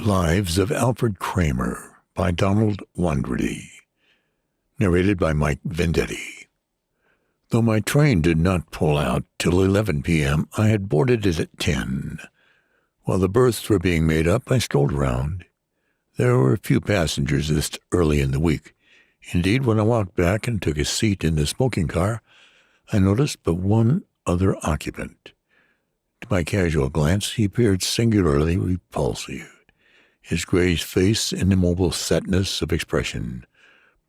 Lives of Alfred Kramer by Donald Wandredy. Narrated by Mike Vendetti. Though my train did not pull out till 11 p.m., I had boarded it at 10. While the berths were being made up, I strolled around. There were few passengers this early in the week. Indeed, when I walked back and took a seat in the smoking car, I noticed but one other occupant. To my casual glance, he appeared singularly repulsive. His gray face an immobile setness of expression,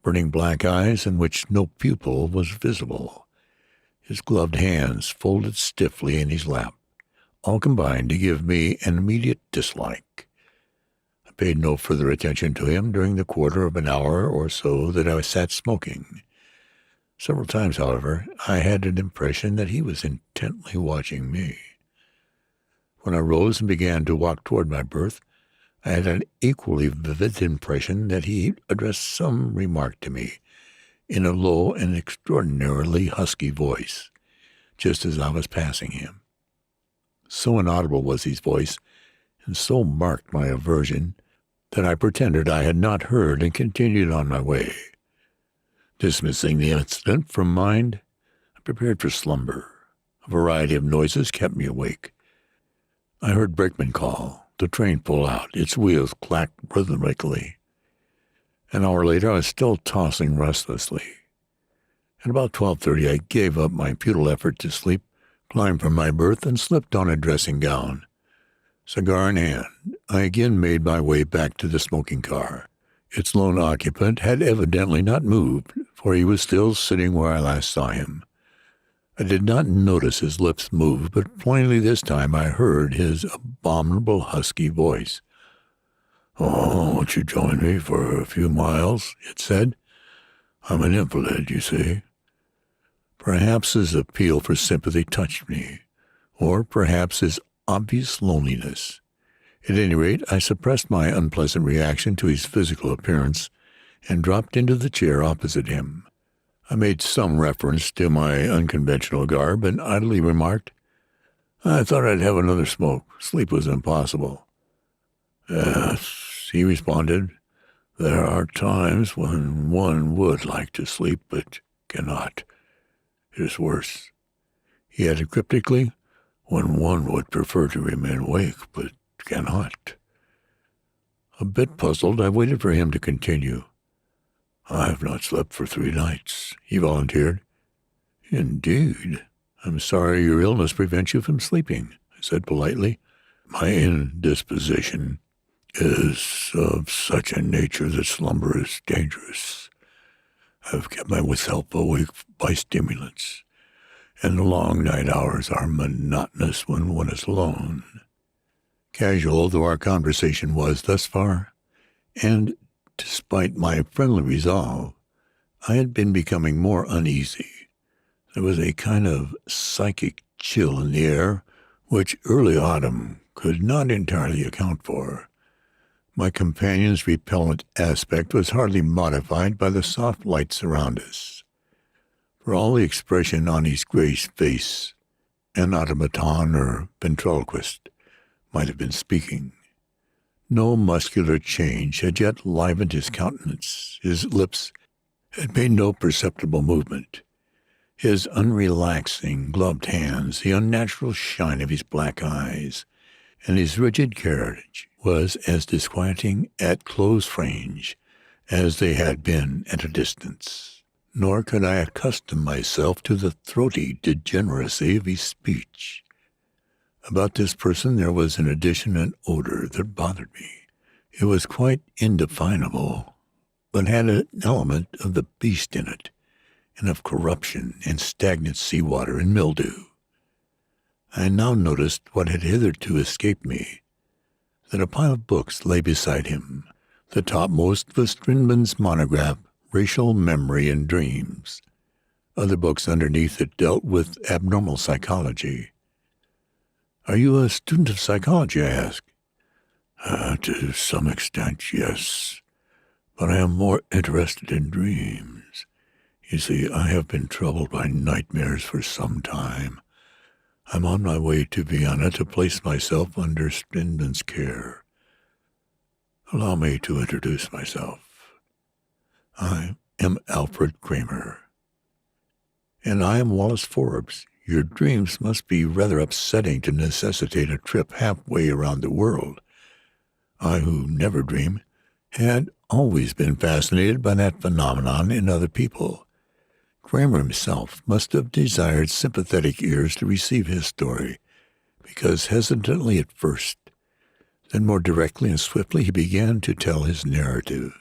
burning black eyes in which no pupil was visible, his gloved hands folded stiffly in his lap, all combined to give me an immediate dislike. I paid no further attention to him during the quarter of an hour or so that I sat smoking. Several times, however, I had an impression that he was intently watching me. When I rose and began to walk toward my berth, I had an equally vivid impression that he addressed some remark to me in a low and extraordinarily husky voice, just as I was passing him. So inaudible was his voice, and so marked my aversion, that I pretended I had not heard and continued on my way. Dismissing the incident from mind, I prepared for slumber. A variety of noises kept me awake. I heard brakeman call. The train pulled out. Its wheels clacked rhythmically. An hour later, I was still tossing restlessly. At about 12:30, I gave up my futile effort to sleep, climbed from my berth, and slipped on a dressing gown. Cigar in hand, I again made my way back to the smoking car. Its lone occupant had evidently not moved, for he was still sitting where I last saw him. I did not notice his lips move, but plainly this time I heard his abominable husky voice. "Oh, won't you join me for a few miles?" it said. "I'm an invalid, you see." Perhaps his appeal for sympathy touched me, or perhaps his obvious loneliness. At any rate, I suppressed my unpleasant reaction to his physical appearance and dropped into the chair opposite him. I made some reference to my unconventional garb and idly remarked, "I thought I'd have another smoke. Sleep was impossible." "Yes," he responded, "there are times when one would like to sleep, but cannot. It is worse." He added cryptically, "when one would prefer to remain awake, but cannot." A bit puzzled, I waited for him to continue. "I have not slept for 3 nights, he volunteered. "Indeed. I'm sorry your illness prevents you from sleeping," I said politely. "My indisposition is of such a nature that slumber is dangerous. I've kept myself awake by stimulants, and the long night hours are monotonous when one is alone." Casual though our conversation was thus far, and despite my friendly resolve, I had been becoming more uneasy. There was a kind of psychic chill in the air, which early autumn could not entirely account for. My companion's repellent aspect was hardly modified by the soft lights around us. For all the expression on his gray face, an automaton or ventriloquist might have been speaking. No muscular change had yet livened his countenance. His lips had made no perceptible movement. His unrelaxing, gloved hands, the unnatural shine of his black eyes, and his rigid carriage was as disquieting at close range as they had been at a distance. Nor could I accustom myself to the throaty degeneracy of his speech. About this person there was in addition an odor that bothered me. It was quite indefinable, but had an element of the beast in it, and of corruption and stagnant seawater and mildew. I now noticed what had hitherto escaped me, that a pile of books lay beside him. The topmost was Strindberg's monograph, Racial Memory and Dreams. Other books underneath it dealt with abnormal psychology. "Are you a student of psychology?" I asked. To some extent, yes. But I am more interested in dreams. You see, I have been troubled by nightmares for some time. I'm on my way to Vienna to place myself under Strindberg's care. Allow me to introduce myself. I am Alfred Kramer, and I am Wallace Forbes. Your dreams must be rather upsetting to necessitate a trip halfway around the world. I, who never dream, had always been fascinated by that phenomenon in other people. Kramer himself must have desired sympathetic ears to receive his story, because hesitantly at first, then more directly and swiftly he began to tell his narrative.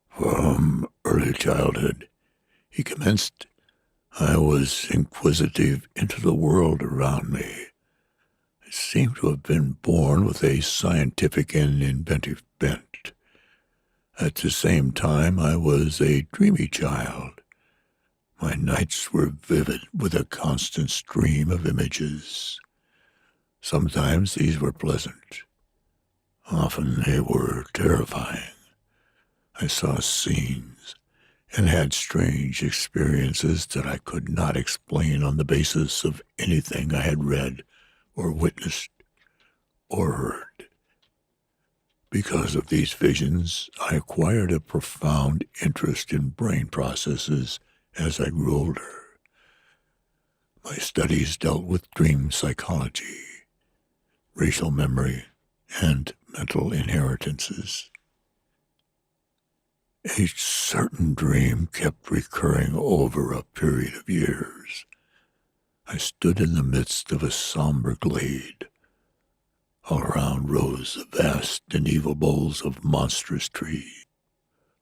From early childhood, he commenced, I was inquisitive into the world around me. I seemed to have been born with a scientific and inventive bent. At the same time, I was a dreamy child. My nights were vivid with a constant stream of images. Sometimes these were pleasant. Often they were terrifying. I saw scenes and had strange experiences that I could not explain on the basis of anything I had read or witnessed or heard. Because of these visions, I acquired a profound interest in brain processes as I grew older. My studies dealt with dream psychology, racial memory, and mental inheritances. A certain dream kept recurring over a period of years. I stood in the midst of a somber glade. All around rose the vast and evil boles of monstrous trees.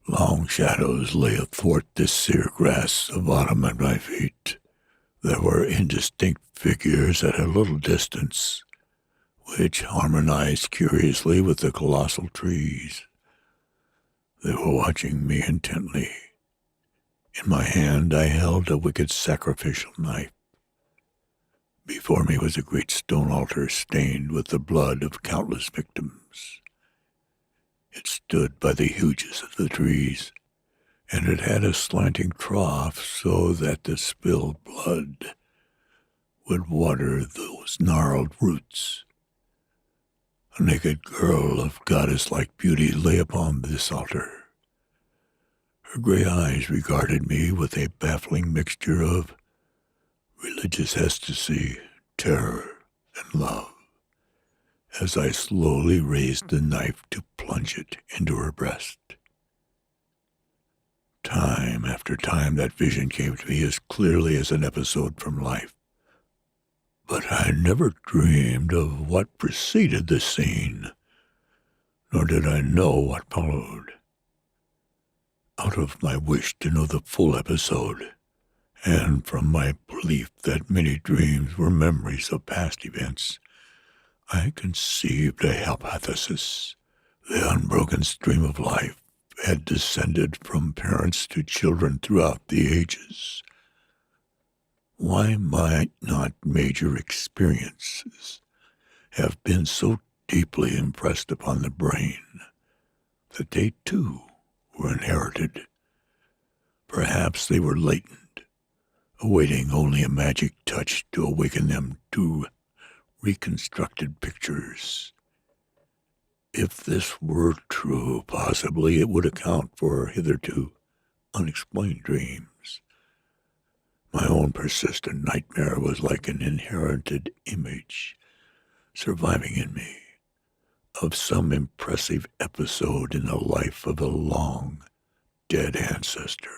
Long shadows lay athwart the sere grass of autumn at my feet. There were indistinct figures at a little distance, which harmonized curiously with the colossal trees. They were watching me intently. In my hand I held a wicked sacrificial knife. Before me was a great stone altar stained with the blood of countless victims. It stood by the huges of the trees, and it had a slanting trough so that the spilled blood would water those gnarled roots. A naked girl of goddess-like beauty lay upon this altar. Her gray eyes regarded me with a baffling mixture of religious ecstasy, terror, and love, as I slowly raised the knife to plunge it into her breast. Time after time that vision came to me as clearly as an episode from life. But I never dreamed of what preceded the scene, nor did I know what followed. Out of my wish to know the full episode, and from my belief that many dreams were memories of past events, I conceived a hypothesis. The unbroken stream of life had descended from parents to children throughout the ages. Why might not major experiences have been so deeply impressed upon the brain that they too were inherited? Perhaps they were latent, awaiting only a magic touch to awaken them to reconstructed pictures. If this were true, possibly it would account for hitherto unexplained dreams. My own persistent nightmare was like an inherited image surviving in me of some impressive episode in the life of a long dead ancestor.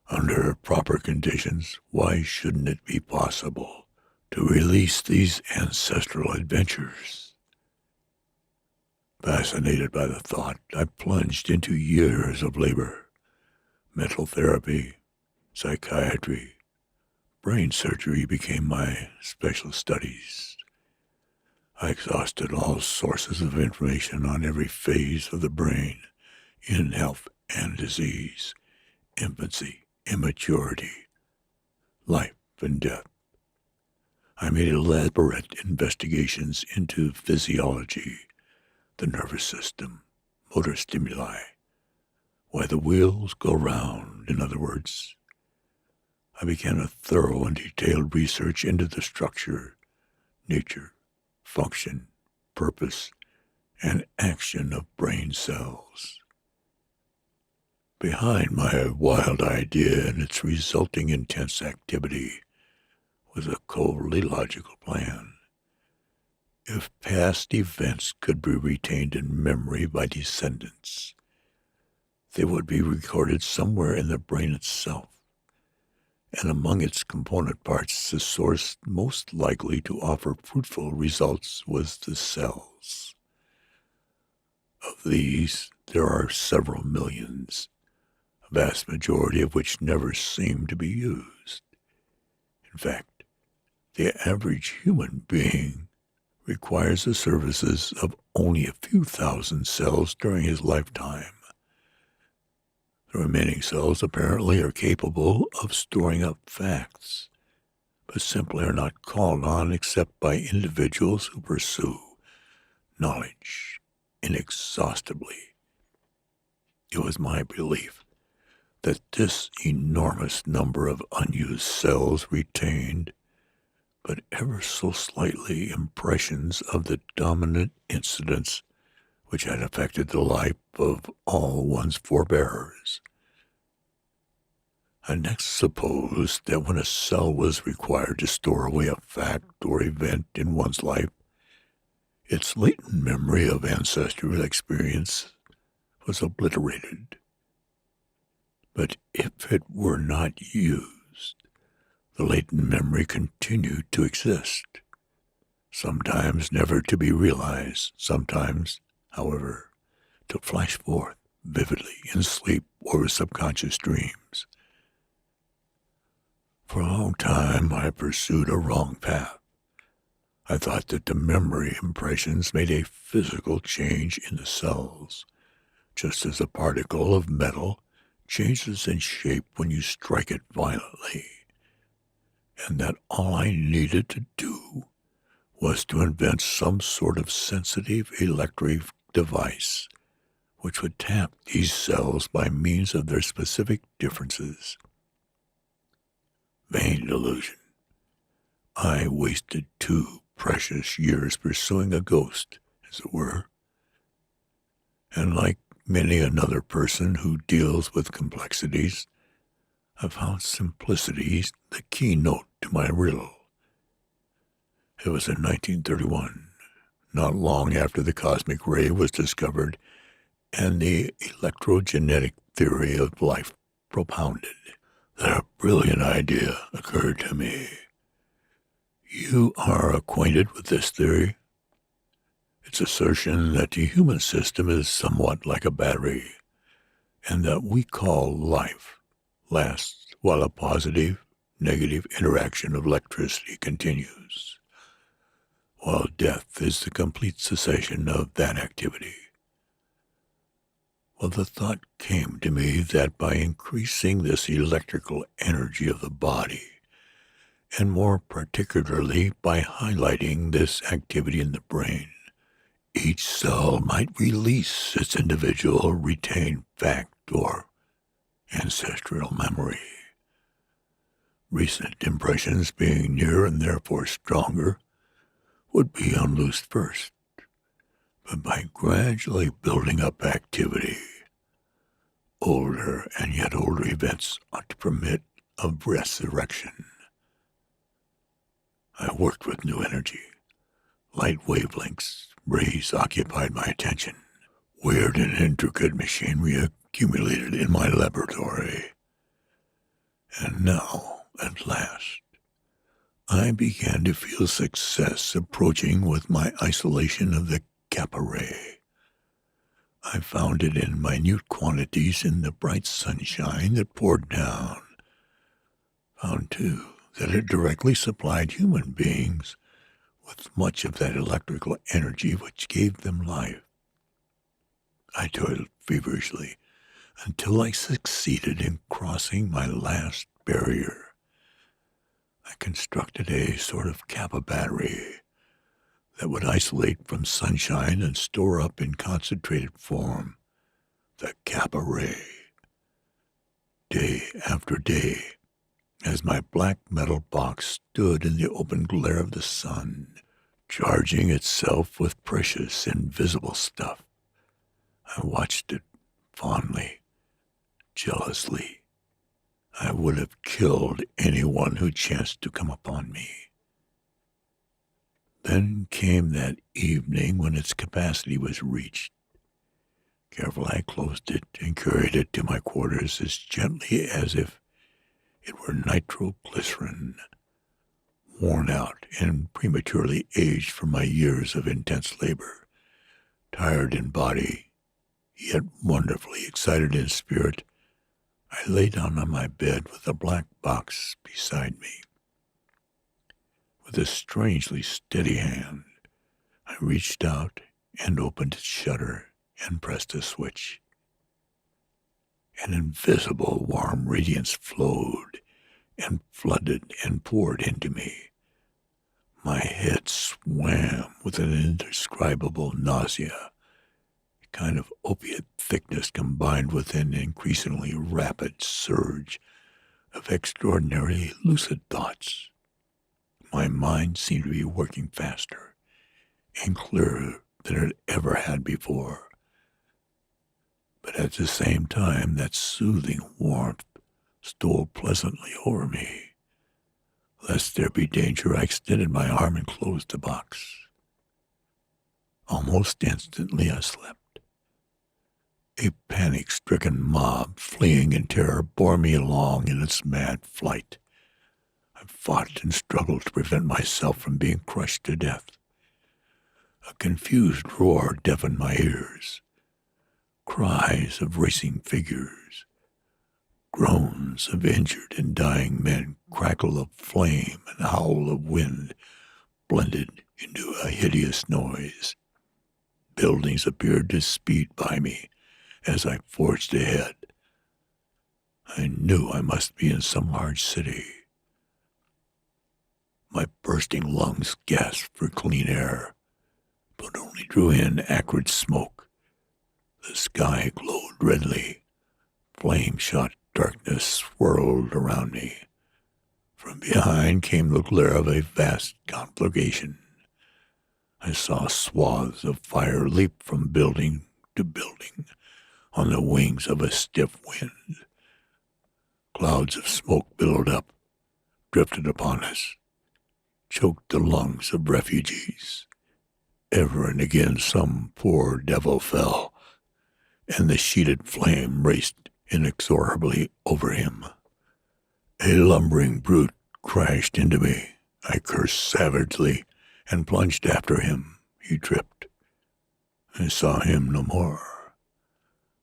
Under proper conditions, why shouldn't it be possible to release these ancestral adventures? Fascinated by the thought, I plunged into years of labor, mental therapy, psychiatry. Brain surgery became my special studies. I exhausted all sources of information on every phase of the brain, in health and disease, infancy, immaturity, life and death. I made elaborate investigations into physiology, the nervous system, motor stimuli, why the wheels go round, in other words. I began a thorough and detailed research into the structure, nature, function, purpose, and action of brain cells. Behind my wild idea and its resulting intense activity was a coldly logical plan. If past events could be retained in memory by descendants, they would be recorded somewhere in the brain itself, and among its component parts, the source most likely to offer fruitful results was the cells. Of these, there are several millions, a vast majority of which never seem to be used. In fact, the average human being requires the services of only a few thousand cells during his lifetime. The remaining cells apparently are capable of storing up facts, but simply are not called on except by individuals who pursue knowledge inexhaustibly. It was my belief that this enormous number of unused cells retained but ever so slightly impressions of the dominant incidents which had affected the life of all one's forebears. I next supposed that when a cell was required to store away a fact or event in one's life, its latent memory of ancestral experience was obliterated. But if it were not used, the latent memory continued to exist, sometimes never to be realized, sometimes, however, to flash forth vividly in sleep or subconscious dreams. For a long time I pursued a wrong path. I thought that the memory impressions made a physical change in the cells, just as a particle of metal changes in shape when you strike it violently, and that all I needed to do was to invent some sort of sensitive electric device which would tap these cells by means of their specific differences. Vain delusion. I wasted 2 precious years pursuing a ghost, as it were, and like many another person who deals with complexities, I found simplicity the keynote to my riddle. It was in 1931, not long after the cosmic ray was discovered and the electrogenetic theory of life propounded, that a brilliant idea occurred to me. You are acquainted with this theory? Its assertion that the human system is somewhat like a battery, and that we call life lasts while a positive-negative interaction of electricity continues, while death is the complete cessation of that activity. Well, the thought came to me that by increasing this electrical energy of the body, and more particularly by highlighting this activity in the brain, each cell might release its individual retained fact or ancestral memory. Recent impressions, being near and therefore stronger, would be unloosed first, but by gradually building up activity, older and yet older events ought to permit of resurrection. I worked with new energy. Light wavelengths, rays occupied my attention. Weird and intricate machinery accumulated in my laboratory. And now, at last, I began to feel success approaching with my isolation of the Kappa-ray. I found it in minute quantities in the bright sunshine that poured down. Found, too, that it directly supplied human beings with much of that electrical energy which gave them life. I toiled feverishly until I succeeded in crossing my last barrier. I constructed a sort of Kappa battery that would isolate from sunshine and store up in concentrated form the Kappa-ray. Day after day, as my black metal box stood in the open glare of the sun, charging itself with precious, invisible stuff. I watched it fondly, jealously. I would have killed anyone who chanced to come upon me. Then came that evening when its capacity was reached. Carefully I closed it and carried it to my quarters as gently as if it were nitroglycerin, worn out and prematurely aged from my years of intense labor. Tired in body, yet wonderfully excited in spirit, I lay down on my bed with the black box beside me. With a strangely steady hand, I reached out and opened its shutter and pressed a switch. An invisible warm radiance flowed and flooded and poured into me. My head swam with an indescribable nausea, a kind of opiate thickness combined with an increasingly rapid surge of extraordinarily lucid thoughts. My mind seemed to be working faster and clearer than it ever had before. But at the same time, that soothing warmth stole pleasantly over me. Lest there be danger, I extended my arm and closed the box. Almost instantly I slept. A panic-stricken mob, fleeing in terror, bore me along in its mad flight. I fought and struggled to prevent myself from being crushed to death. A confused roar deafened my ears. Cries of racing figures, groans of injured and dying men, crackle of flame and howl of wind blended into a hideous noise. Buildings appeared to speed by me as I forged ahead. I knew I must be in some large city. My bursting lungs gasped for clean air, but only drew in acrid smoke. The sky glowed redly. Flame-shot darkness swirled around me. From behind came the glare of a vast conflagration. I saw swaths of fire leap from building to building on the wings of a stiff wind. Clouds of smoke billowed up, drifted upon us, choked the lungs of refugees. Ever and again some poor devil fell, and the sheeted flame raced inexorably over him. A lumbering brute crashed into me. I cursed savagely and plunged after him. He tripped. I saw him no more.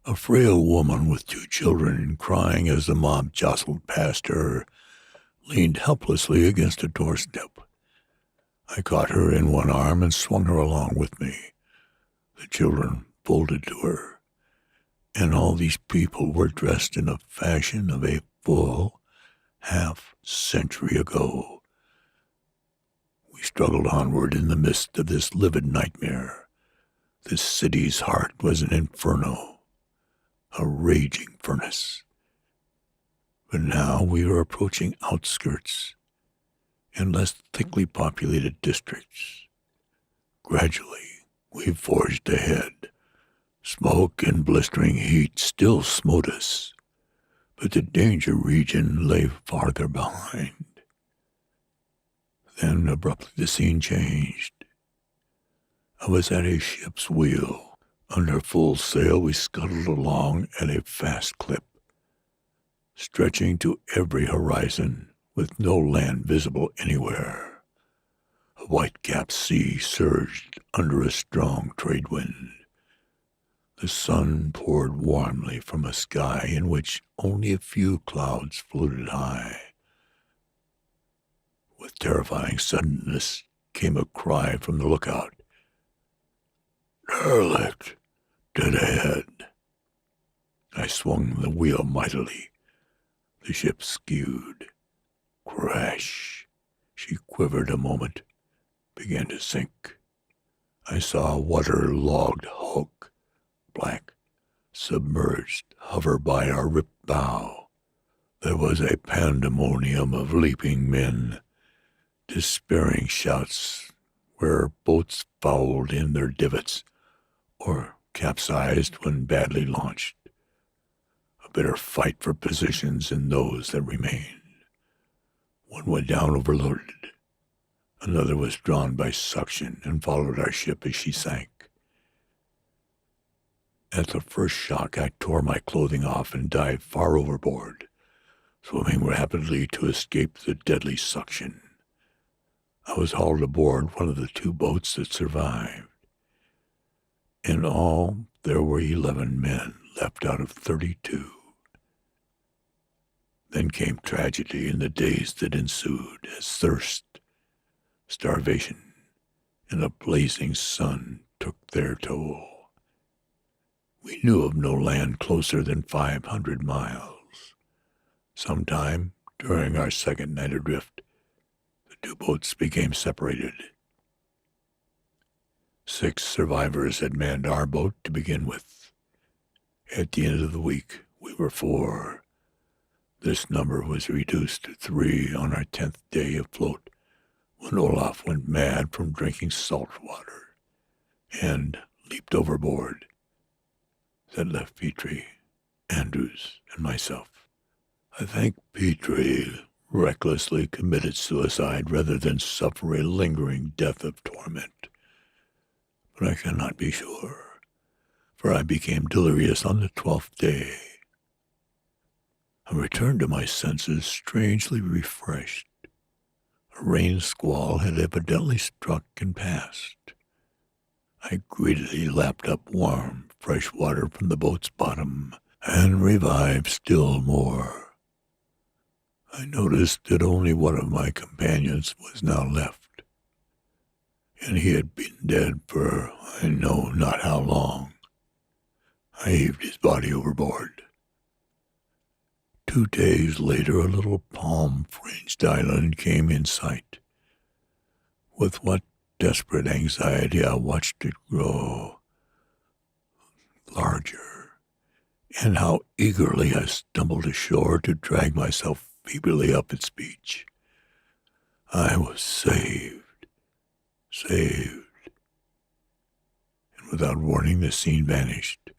A frail woman with 2 children, crying as the mob jostled past her, leaned helplessly against a doorstep. I caught her in one arm and swung her along with me. The children folded to her. And all these people were dressed in a fashion of a full half-century ago. We struggled onward in the midst of this livid nightmare. This city's heart was an inferno, a raging furnace. But now we were approaching outskirts and less thickly populated districts. Gradually, we forged ahead. Smoke and blistering heat still smote us, but the danger region lay farther behind. Then abruptly the scene changed. I was at a ship's wheel. Under full sail we scuttled along at a fast clip, stretching to every horizon with no land visible anywhere. A white-capped sea surged under a strong trade wind. The sun poured warmly from a sky in which only a few clouds floated high. With terrifying suddenness came a cry from the lookout. "Derelict! Dead ahead!" I swung the wheel mightily. The ship skewed. Crash! She quivered a moment, began to sink. I saw a water-logged hulk, black, submerged, hover by our ripped bow. There was a pandemonium of leaping men, despairing shouts, where boats fouled in their divots or capsized when badly launched. A bitter fight for positions in those that remained. One went down overloaded. Another was drawn by suction and followed our ship as she sank. At the first shock, I tore my clothing off and dived far overboard, swimming rapidly to escape the deadly suction. I was hauled aboard one of the 2 boats that survived. In all, there were 11 men left out of 32. Then came tragedy in the days that ensued as thirst, starvation, and a blazing sun took their toll. We knew of no land closer than 500 miles. Sometime during our second night adrift, the 2 boats became separated. 6 survivors had manned our boat to begin with. At the end of the week, we were 4. This number was reduced to 3 on our 10th day afloat when Olaf went mad from drinking salt water and leaped overboard. That left Petrie, Andrews, and myself. I think Petrie recklessly committed suicide rather than suffer a lingering death of torment. But I cannot be sure, for I became delirious on the 12th day. I returned to my senses strangely refreshed. A rain squall had evidently struck and passed. I greedily lapped up warm, fresh water from the boat's bottom and revived still more. I noticed that only one of my companions was now left, and he had been dead for I know not how long. I heaved his body overboard. 2 days later, a little palm-fringed island came in sight. With what desperate anxiety I watched it grow larger, and how eagerly I stumbled ashore to drag myself feebly up its beach. I was saved. And without warning, the scene vanished.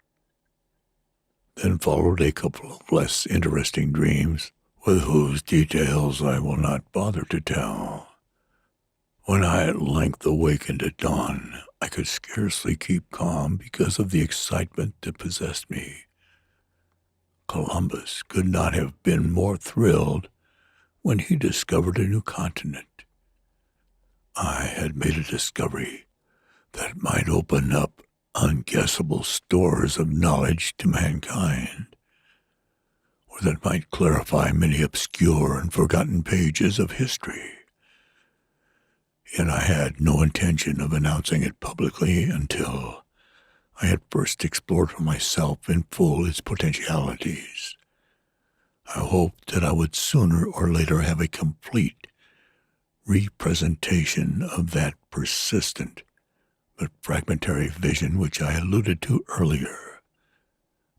Then followed a couple of less interesting dreams, with whose details I will not bother to tell. When I at length awakened at dawn, I could scarcely keep calm because of the excitement that possessed me. Columbus could not have been more thrilled when he discovered a new continent. I had made a discovery that might open up unguessable stores of knowledge to mankind, or that might clarify many obscure and forgotten pages of history. Yet I had no intention of announcing it publicly until I had first explored for myself in full its potentialities. I hoped that I would sooner or later have a complete representation of that persistent but fragmentary vision which I alluded to earlier.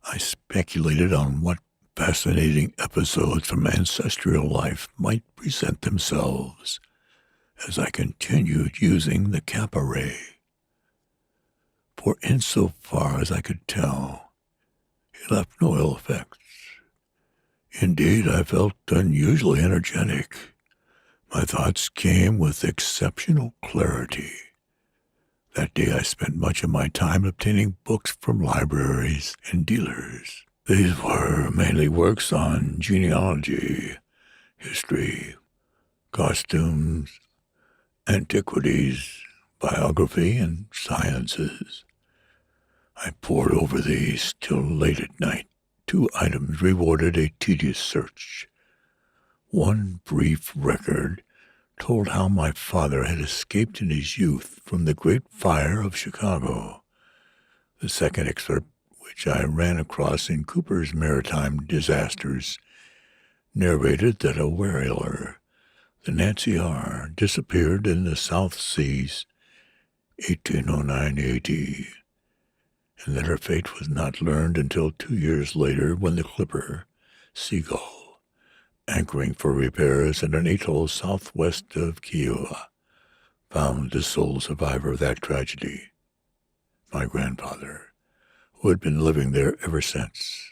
I speculated on what fascinating episodes from ancestral life might present themselves as I continued using the Kappa-ray. For insofar as I could tell, it left no ill effects. Indeed, I felt unusually energetic. My thoughts came with exceptional clarity. That day I spent much of my time obtaining books from libraries and dealers. These were mainly works on genealogy, history, costumes, antiquities, biography, and sciences. I pored over these till late at night. 2 items rewarded a tedious search. One brief record told how my father had escaped in his youth from the Great Fire of Chicago. The second excerpt, which I ran across in Cooper's Maritime Disasters, narrated that a whaler, the Nancy R., disappeared in the South Seas 1809 AD, and that her fate was not learned until 2 years later when the clipper Seagull, anchoring for repairs at an atoll southwest of Kiowa, found the sole survivor of that tragedy, my grandfather, who had been living there ever since.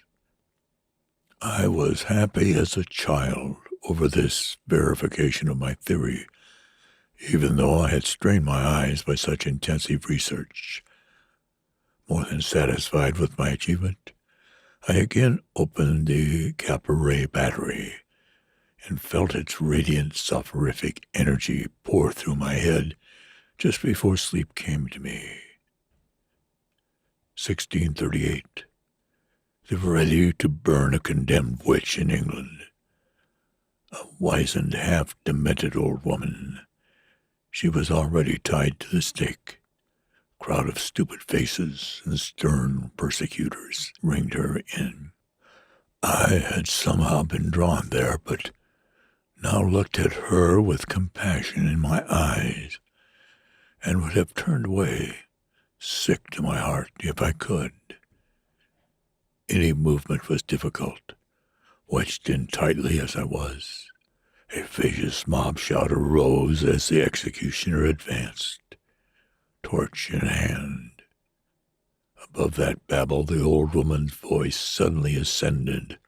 I was happy as a child over this verification of my theory, even though I had strained my eyes by such intensive research. More than satisfied with my achievement, I again opened the Kappa-ray battery and felt its radiant, soporific energy pour through my head just before sleep came to me. 1638. They were ready to burn a condemned witch in England. A wizened, half-demented old woman. She was already tied to the stake. A crowd of stupid faces and stern persecutors ringed her in. I had somehow been drawn there, but now looked at her with compassion in my eyes, and would have turned away, sick to my heart, if I could. Any movement was difficult, wedged in tightly as I was. A vicious mob shout arose as the executioner advanced, torch in hand. Above that babble, the old woman's voice suddenly ascended.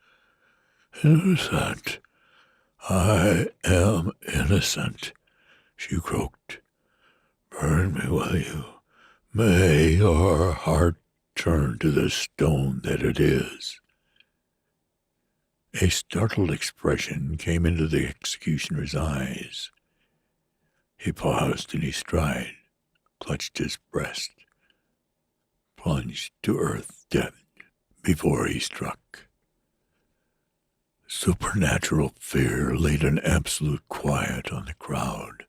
"Innocent, I am innocent," she croaked. "Burn me, will you? May your heart turn to the stone that it is." A startled expression came into the executioner's eyes. He paused in his stride, clutched his breast, plunged to earth dead before he struck. Supernatural fear laid an absolute quiet on the crowd.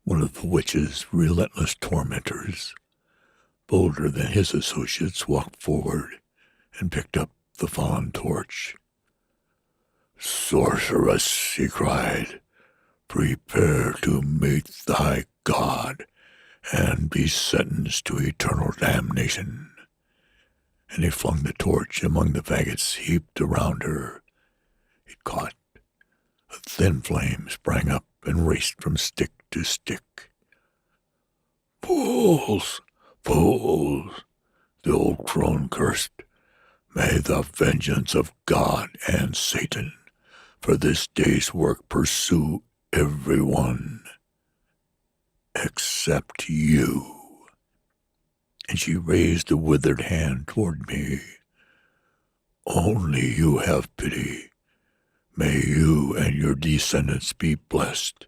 One of the witch's relentless tormentors, bolder than his associates, walked forward and picked up the fallen torch. "Sorceress," he cried, "prepare to meet thy God and be sentenced to eternal damnation." And he flung the torch among the faggots heaped around her. It caught. A thin flame sprang up and raced from stick to stick. "Fools! Fools!" the old crone cursed. "May the vengeance of God and Satan for this day's work pursue everyone except you." And she raised a withered hand toward me. "Only you have pity. May you and your descendants be blessed,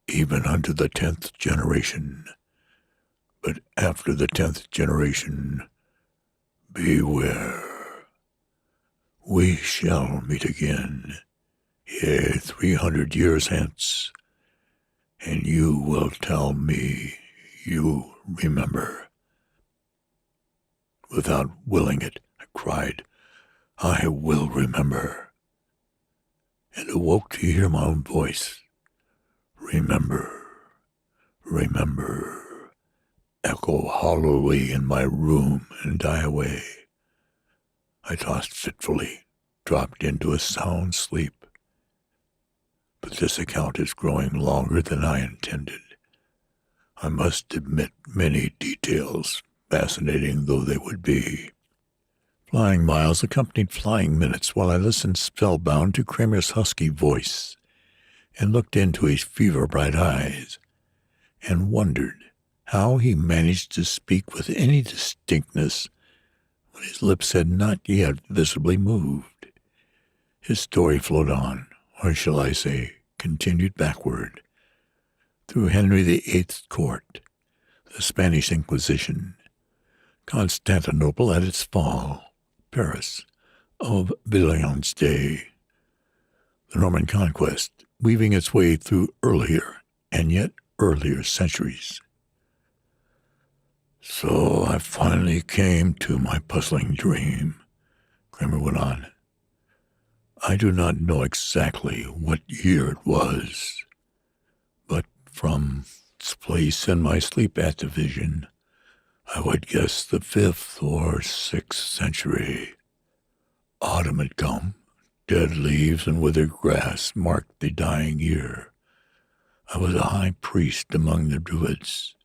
even unto the 10th generation. But after the 10th generation, beware. We shall meet again, yea, 300 years hence, and you will tell me you remember." Without willing it, I cried, "I will remember," and awoke to hear my own voice. "Remember, remember," echo hollowly in my room and die away. I tossed fitfully, dropped into a sound sleep. But this account is growing longer than I intended. I must admit many details, fascinating though they would be. Flying miles accompanied flying minutes while I listened spellbound to Kramer's husky voice and looked into his fever-bright eyes and wondered how he managed to speak with any distinctness when his lips had not yet visibly moved. His story flowed on, or shall I say, continued backward, through Henry VIII's court, the Spanish Inquisition, Constantinople at its fall, Paris of Villon's day, the Norman conquest, weaving its way through earlier and yet earlier centuries. "So I finally came to my puzzling dream," Kramer went on. "I do not know exactly what year it was, but from its place in my sleep at division, I would guess the 5th or 6th century. Autumn had come. Dead leaves and withered grass marked the dying year. I was a high priest among the Druids.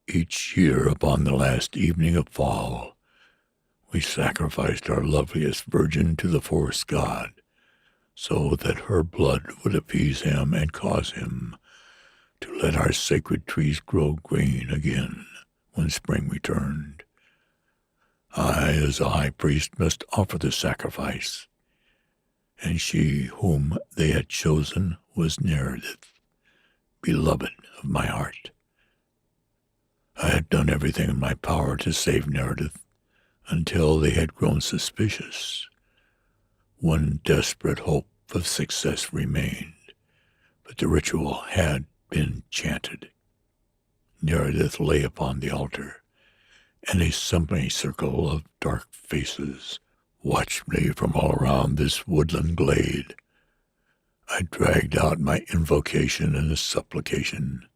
Each year upon the last evening of fall, we sacrificed our loveliest virgin to the forest god, so that her blood would appease him and cause him to let our sacred trees grow green again when spring returned. I, as a high priest, must offer the sacrifice, and she whom they had chosen was Narrates, beloved of my heart. I had done everything in my power to save Narrates until they had grown suspicious. One desperate hope of success remained, but the ritual had been chanted. Narrates lay upon the altar, and a semicircle of dark faces watched me from all around this woodland glade. I dragged out my invocation and a supplication.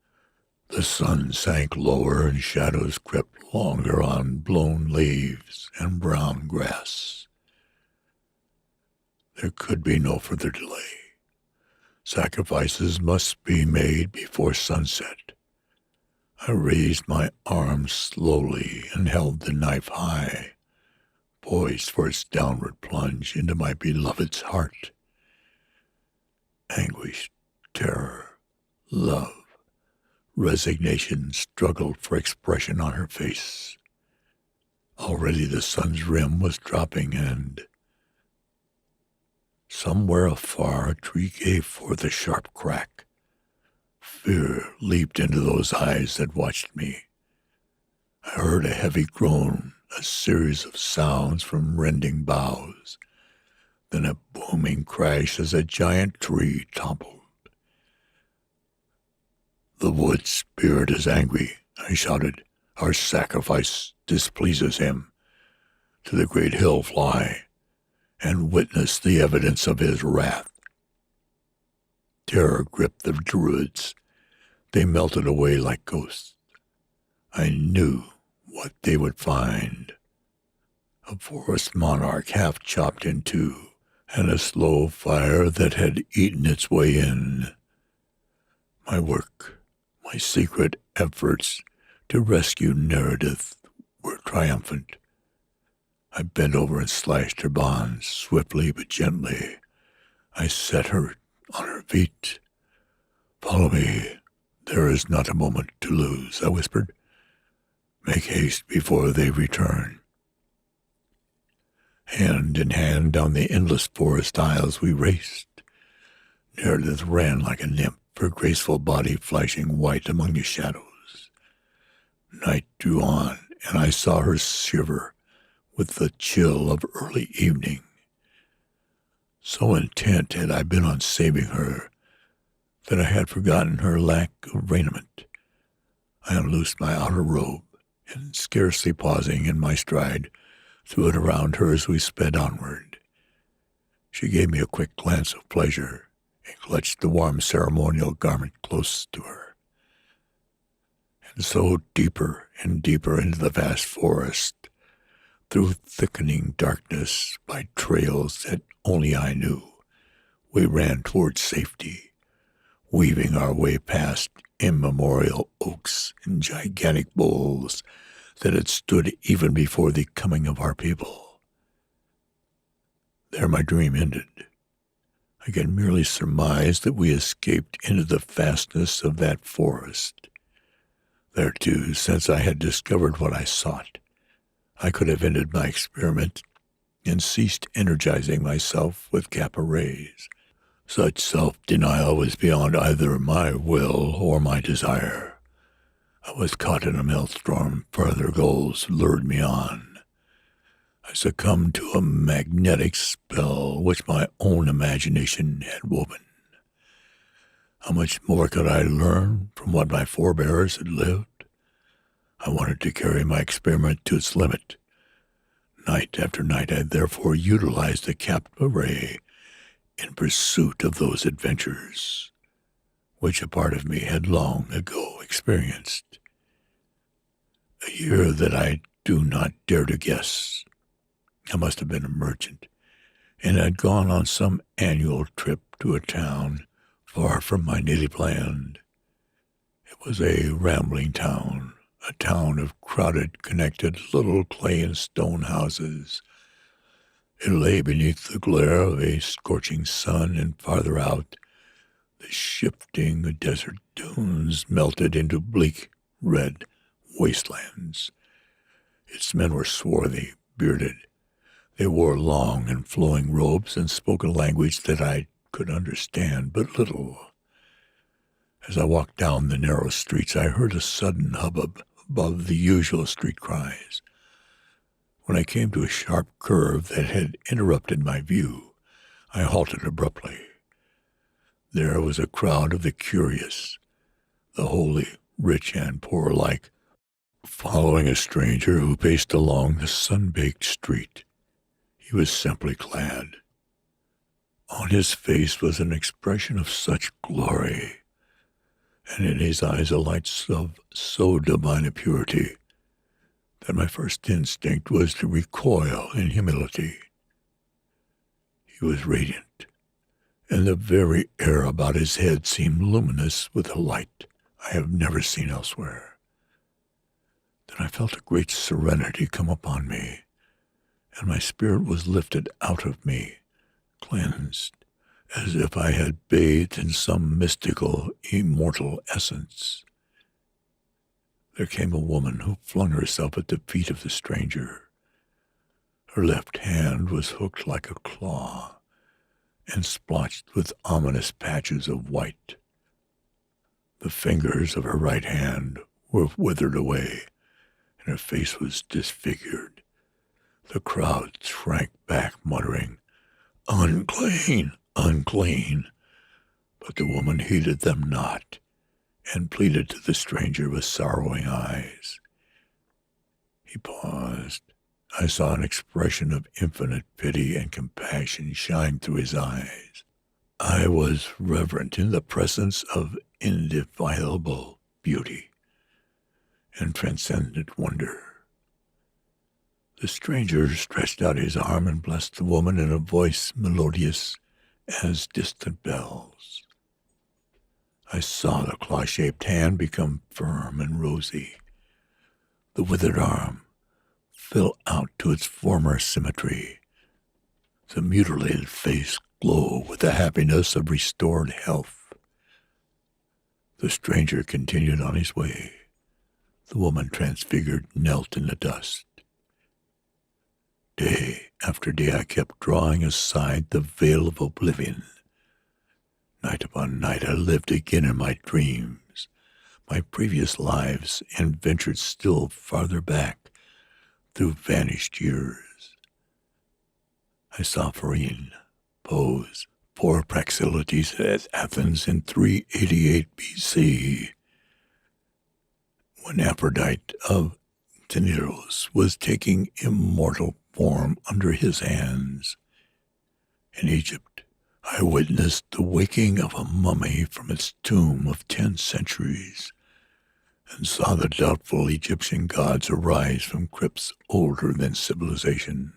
The sun sank lower and shadows crept longer on blown leaves and brown grass. There could be no further delay. Sacrifices must be made before sunset. I raised my arm slowly and held the knife high, poised for its downward plunge into my beloved's heart. Anguish, terror, love, resignation struggled for expression on her face. Already the sun's rim was dropping, and somewhere afar a tree gave forth a sharp crack. Fear leaped into those eyes that watched me. I heard a heavy groan, a series of sounds from rending boughs, then a booming crash as a giant tree toppled. "The wood spirit is angry," I shouted. "Our sacrifice displeases him. To the great hill fly, and witness the evidence of his wrath." Terror gripped the Druids. They melted away like ghosts. I knew what they would find. A forest monarch half chopped in two, and a slow fire that had eaten its way in. My work, my secret efforts to rescue Narrates were triumphant. I bent over and slashed her bonds, swiftly but gently. I set her on her feet. "Follow me. There is not a moment to lose," I whispered. "Make haste before they return." Hand in hand down the endless forest aisles we raced. Narrates ran like a nymph, her graceful body flashing white among the shadows. Night drew on, and I saw her shiver with the chill of early evening. So intent had I been on saving her that I had forgotten her lack of raiment. I unloosed my outer robe, and scarcely pausing in my stride, threw it around her as we sped onward. She gave me a quick glance of pleasure and clutched the warm ceremonial garment close to her. And so deeper and deeper into the vast forest, through thickening darkness by trails that only I knew, we ran toward safety, weaving our way past immemorial oaks and gigantic boles that had stood even before the coming of our people. There my dream ended. I can merely surmise that we escaped into the fastness of that forest. There, too, since I had discovered what I sought, I could have ended my experiment and ceased energizing myself with Kappa-rays. Such self-denial was beyond either my will or my desire. I was caught in a maelstrom. Further goals lured me on. I succumbed to a magnetic spell which my own imagination had woven. How much more could I learn from what my forebears had lived? I wanted to carry my experiment to its limit. Night after night I therefore utilized the Kappa-ray in pursuit of those adventures, which a part of me had long ago experienced. A year that I do not dare to guess. I must have been a merchant, and had gone on some annual trip to a town far from my native land. It was a rambling town, a town of crowded, connected little clay and stone houses. It lay beneath the glare of a scorching sun, and farther out, the shifting desert dunes melted into bleak, red wastelands. Its men were swarthy, bearded. They wore long and flowing robes and spoke a language that I could understand but little. As I walked down the narrow streets, I heard a sudden hubbub above the usual street cries. When I came to a sharp curve that had interrupted my view, I halted abruptly. There was a crowd of the curious, the holy, rich and poor alike, following a stranger who paced along the sun-baked street. He was simply clad. On his face was an expression of such glory, and in his eyes a light of so divine a purity, that my first instinct was to recoil in humility. He was radiant, and the very air about his head seemed luminous with a light I have never seen elsewhere. Then I felt a great serenity come upon me, and my spirit was lifted out of me, cleansed, as if I had bathed in some mystical, immortal essence. There came a woman who flung herself at the feet of the stranger. Her left hand was hooked like a claw and splotched with ominous patches of white. The fingers of her right hand were withered away, and her face was disfigured. The crowd shrank back, muttering, "Unclean, unclean." But the woman heeded them not, and pleaded to the stranger with sorrowing eyes. He paused. I saw an expression of infinite pity and compassion shine through his eyes. I was reverent in the presence of indefinable beauty and transcendent wonder. The stranger stretched out his arm and blessed the woman in a voice melodious as distant bells. I saw the claw-shaped hand become firm and rosy, the withered arm fill out to its former symmetry, the mutilated face glow with the happiness of restored health. The stranger continued on his way. The woman, transfigured, knelt in the dust. Day after day I kept drawing aside the veil of oblivion. Night upon night I lived again in my dreams, my previous lives, and ventured still farther back through vanished years. I saw Phryne pose for Praxiteles at Athens in 388 BC, when Aphrodite of Teneros was taking immortal form under his hands. In Egypt, I witnessed the waking of a mummy from its tomb of 10 centuries, and saw the doubtful Egyptian gods arise from crypts older than civilization.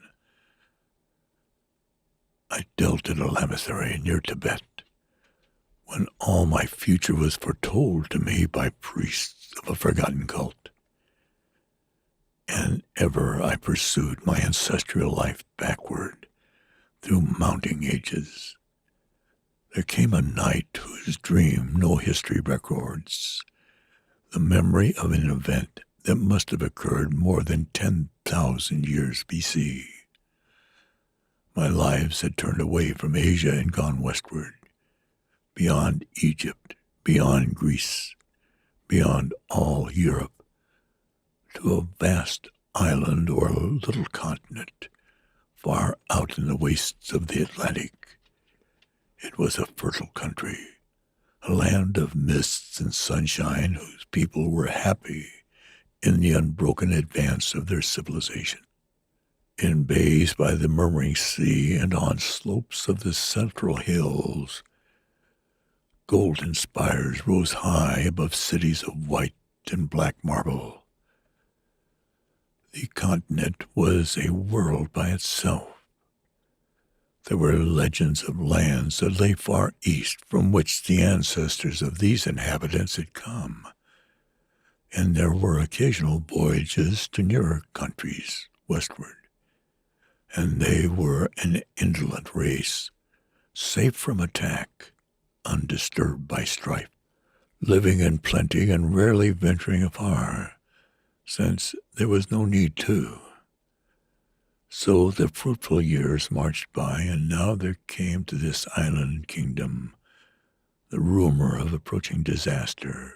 I dealt in a lamasery near Tibet, when all my future was foretold to me by priests of a forgotten cult. And ever I pursued my ancestral life backward through mounting ages. There came a night whose dream no history records, the memory of an event that must have occurred more than 10,000 years BC. My lives had turned away from Asia and gone westward, beyond Egypt, beyond Greece, beyond all Europe, to a vast island or a little continent, far out in the wastes of the Atlantic. It was a fertile country, a land of mists and sunshine whose people were happy in the unbroken advance of their civilization. In bays by the murmuring sea and on slopes of the central hills, golden spires rose high above cities of white and black marble. The continent was a world by itself. There were legends of lands that lay far east from which the ancestors of these inhabitants had come, and there were occasional voyages to nearer countries westward, and they were an indolent race, safe from attack, undisturbed by strife, living in plenty and rarely venturing afar, since there was no need to. So the fruitful years marched by, and now there came to this island kingdom the rumor of approaching disaster.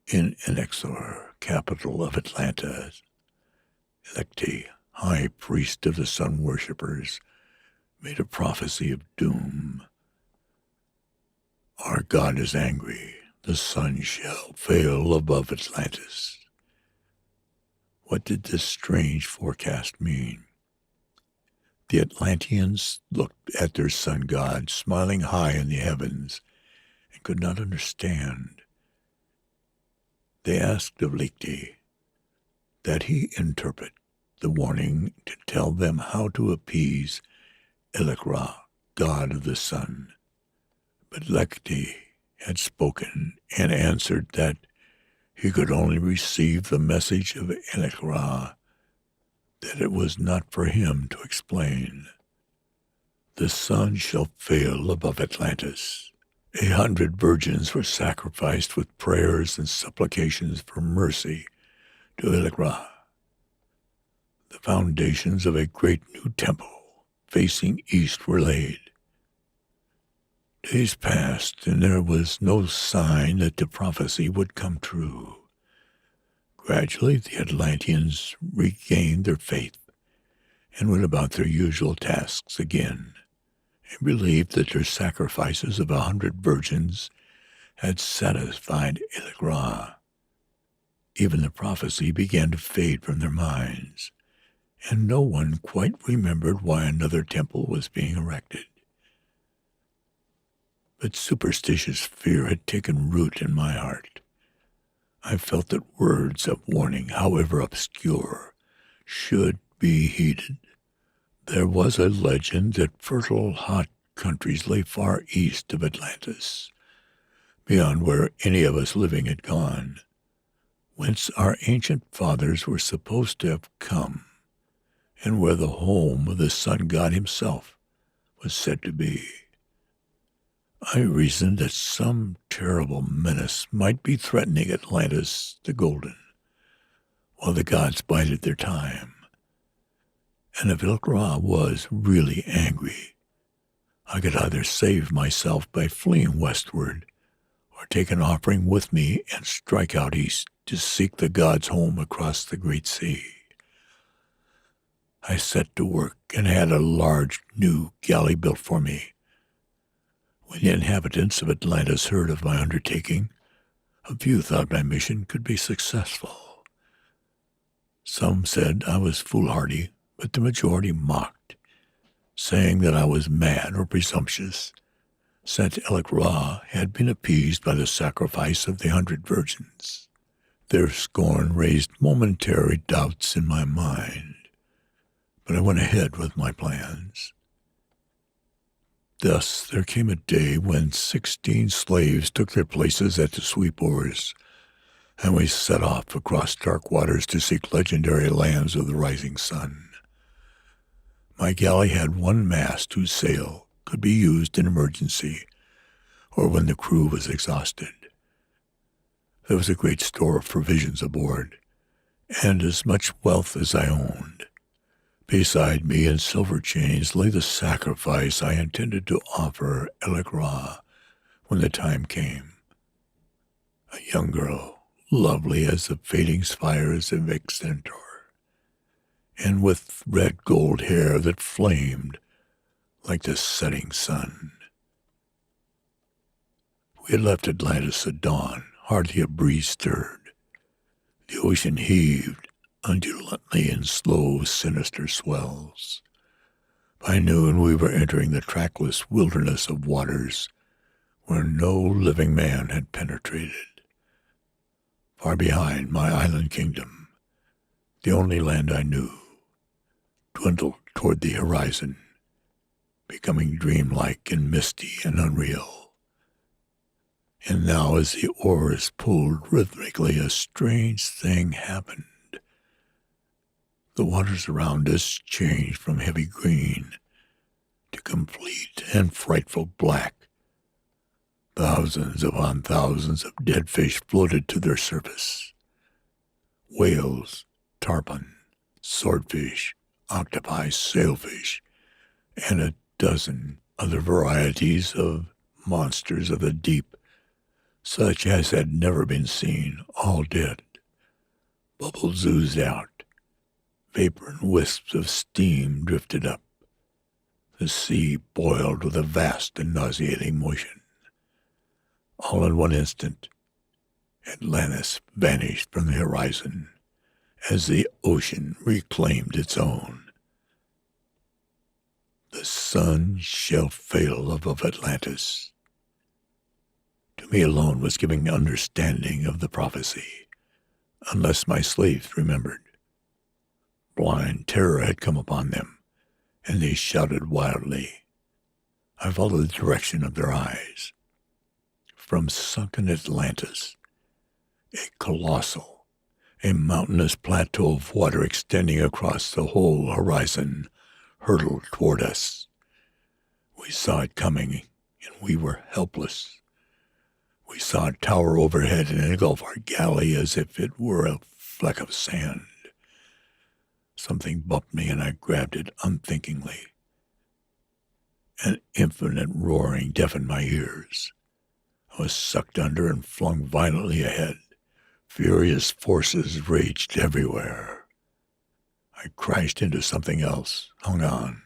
In Enexor, capital of Atlanta, Electi, high priest of the sun worshippers, made a prophecy of doom. Our God is angry. The sun shall fail above Atlantis. What did this strange forecast mean? The Atlanteans looked at their sun god smiling high in the heavens and could not understand. They asked of Lichti that he interpret the warning to tell them how to appease Elekra, god of the sun. But Lichti had spoken and answered that he could only receive the message of Elekra, that it was not for him to explain. The sun shall fail above Atlantis. 100 virgins were sacrificed with prayers and supplications for mercy to Elekra. The foundations of a great new temple facing east were laid. Days passed, and there was no sign that the prophecy would come true. Gradually, the Atlanteans regained their faith and went about their usual tasks again, and believed that their sacrifices of 100 virgins had satisfied Elekra. Even the prophecy began to fade from their minds, and no one quite remembered why another temple was being erected. But superstitious fear had taken root in my heart. I felt that words of warning, however obscure, should be heeded. There was a legend that fertile, hot countries lay far east of Atlantis, beyond where any of us living had gone, whence our ancient fathers were supposed to have come, and where the home of the sun god himself was said to be. I reasoned that some terrible menace might be threatening Atlantis the Golden, while the gods bided their time. And if Elekra was really angry, I could either save myself by fleeing westward, or take an offering with me and strike out east to seek the god's home across the great sea. I set to work and had a large new galley built for me. When the inhabitants of Atlantis heard of my undertaking, a few thought my mission could be successful. Some said I was foolhardy, but the majority mocked, saying that I was mad or presumptuous, since Elekra had been appeased by the sacrifice of the 100 virgins. Their scorn raised momentary doubts in my mind, but I went ahead with my plans. Thus there came a day when 16 slaves took their places at the sweep oars, and we set off across dark waters to seek legendary lands of the rising sun. My galley had one mast whose sail could be used in emergency or when the crew was exhausted. There was a great store of provisions aboard, and as much wealth as I owned. Beside me in silver chains lay the sacrifice I intended to offer Elekra when the time came. A young girl, lovely as the fading spires of Extentor, and with red gold hair that flamed like the setting sun. We had left Atlantis at dawn. Hardly a breeze stirred. The ocean heaved undulantly in slow, sinister swells. By noon we were entering the trackless wilderness of waters where no living man had penetrated. Far behind, my island kingdom, the only land I knew, dwindled toward the horizon, becoming dreamlike and misty and unreal. And now as the oars pulled rhythmically, a strange thing happened. The waters around us changed from heavy green to complete and frightful black. Thousands upon thousands of dead fish floated to their surface. Whales, tarpon, swordfish, octopi, sailfish, and a dozen other varieties of monsters of the deep, such as had never been seen, all dead. Bubbles oozed out. Vapor and wisps of steam drifted up. The sea boiled with a vast and nauseating motion. All in one instant, Atlantis vanished from the horizon as the ocean reclaimed its own. The sun shall fail above Atlantis. To me alone was giving understanding of the prophecy, unless my slaves remembered. Blind terror had come upon them, and they shouted wildly. I followed the direction of their eyes. From sunken Atlantis, a colossal, a mountainous plateau of water extending across the whole horizon, hurtled toward us. We saw it coming, and we were helpless. We saw it tower overhead and engulf our galley as if it were a fleck of sand. Something bumped me, and I grabbed it unthinkingly. An infinite roaring deafened my ears. I was sucked under and flung violently ahead. Furious forces raged everywhere. I crashed into something else, hung on.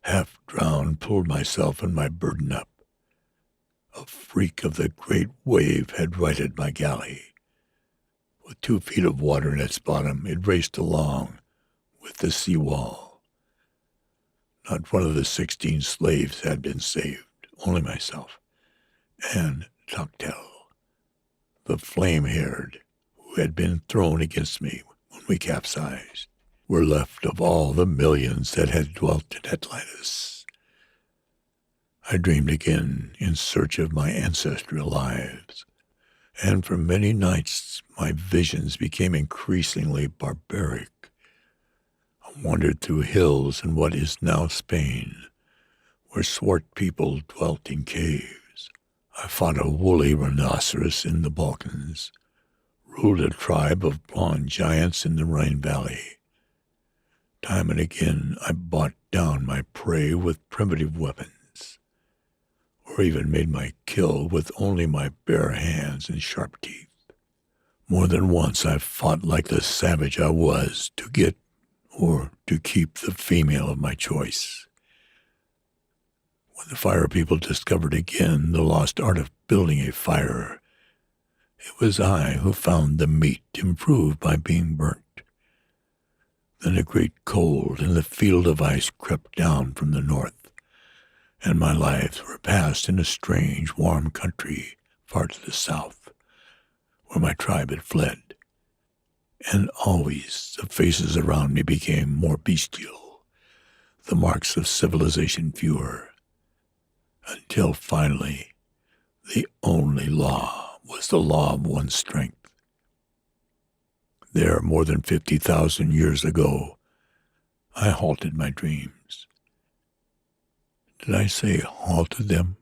Half drowned, pulled myself and my burden up. A freak of the great wave had righted my galley. With 2 feet of water in its bottom, it raced along with the seawall. Not one of the 16 slaves had been saved, only myself, and Toctel, the flame-haired, who had been thrown against me when we capsized, were left of all the millions that had dwelt in Atlantis. I dreamed again in search of my ancestral lives, and for many nights my visions became increasingly barbaric. I wandered through hills in what is now Spain, where swart people dwelt in caves. I fought a woolly rhinoceros in the Balkans, ruled a tribe of blond giants in the Rhine Valley. Time and again I bought down my prey with primitive weapons, or even made my kill with only my bare hands and sharp teeth. More than once I fought like the savage I was to get or to keep the female of my choice. When the fire people discovered again the lost art of building a fire, it was I who found the meat improved by being burnt. Then a great cold and the field of ice crept down from the north, and my lives were passed in a strange, warm country far to the south, where my tribe had fled. And always the faces around me became more bestial, the marks of civilization fewer, until finally the only law was the law of one's strength. There, more than 50,000 years ago, I halted my dreams. Did I say halted them?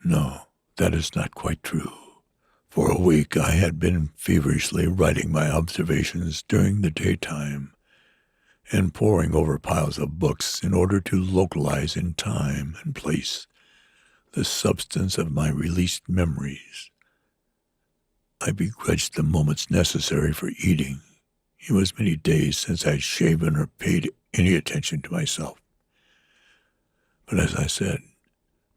No, that is not quite true. For a week I had been feverishly writing my observations during the daytime and poring over piles of books in order to localize in time and place the substance of my released memories. I begrudged the moments necessary for eating. It was many days since I'd shaven or paid any attention to myself. But as I said,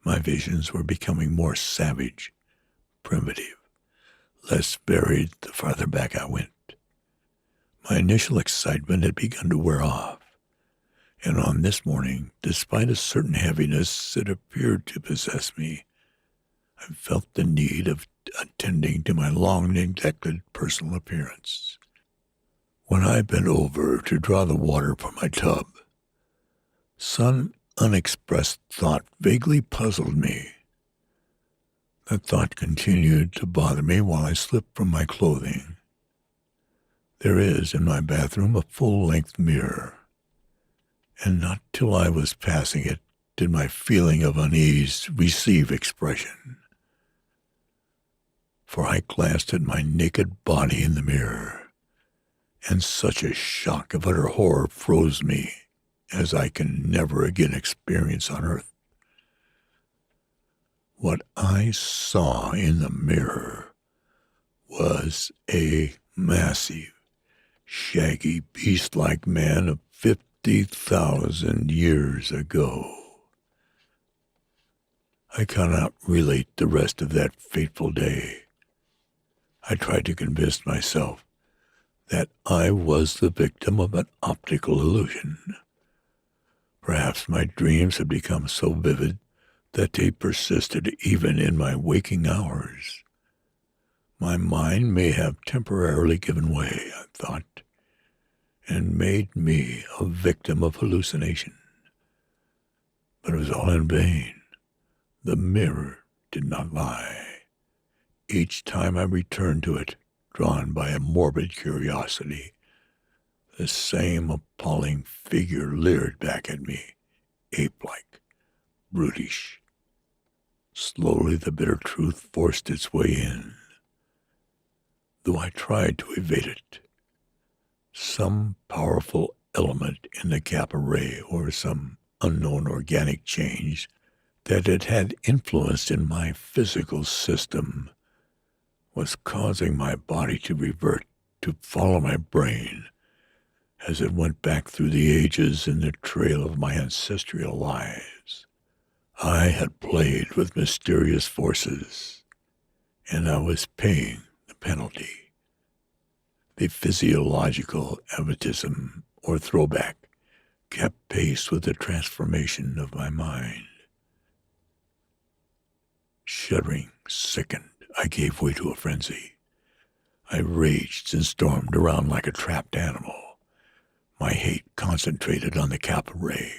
my visions were becoming more savage, primitive, less varied the farther back I went. My initial excitement had begun to wear off, and on this morning, despite a certain heaviness that appeared to possess me, I felt the need of attending to my long-neglected personal appearance. When I bent over to draw the water from my tub, some unexpressed thought vaguely puzzled me. That thought continued to bother me while I slipped from my clothing. There is in my bathroom a full-length mirror, and not till I was passing it did my feeling of unease receive expression. For I glanced at my naked body in the mirror, and such a shock of utter horror froze me as I can never again experience on earth. What I saw in the mirror was a massive, shaggy, beast-like man of 50,000 years ago. I cannot relate the rest of that fateful day. I tried to convince myself that I was the victim of an optical illusion. Perhaps my dreams had become so vivid that they persisted even in my waking hours. My mind may have temporarily given way, I thought, and made me a victim of hallucination. But it was all in vain. The mirror did not lie. Each time I returned to it, drawn by a morbid curiosity, the same appalling figure leered back at me, ape-like, brutish. Slowly the bitter truth forced its way in. Though I tried to evade it, some powerful element in the Kappa-ray or some unknown organic change that it had influenced in my physical system was causing my body to revert, to follow my brain as it went back through the ages in the trail of my ancestral lives. I had played with mysterious forces, and I was paying the penalty. The physiological atavism, or throwback, kept pace with the transformation of my mind. Shuddering, sickened, I gave way to a frenzy. I raged and stormed around like a trapped animal, my hate concentrated on the Kappa-ray.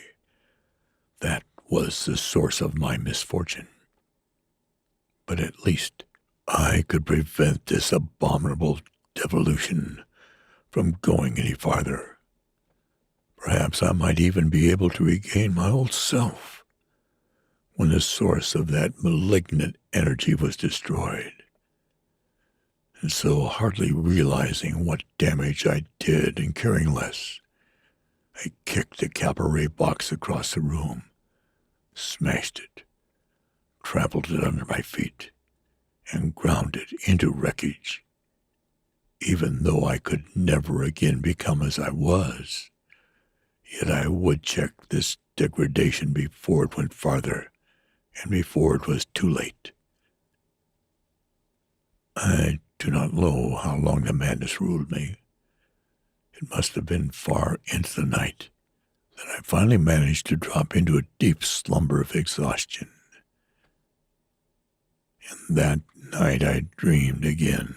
That was the source of my misfortune. But at least I could prevent this abominable devolution from going any farther. Perhaps I might even be able to regain my old self when the source of that malignant energy was destroyed. And so, hardly realizing what damage I did and caring less, I kicked the Kappa-ray box across the room, smashed it, trampled it under my feet, and ground it into wreckage. Even though I could never again become as I was, yet I would check this degradation before it went farther and before it was too late. I do not know how long the madness ruled me. It must have been far into the night that I finally managed to drop into a deep slumber of exhaustion. And that night I dreamed again.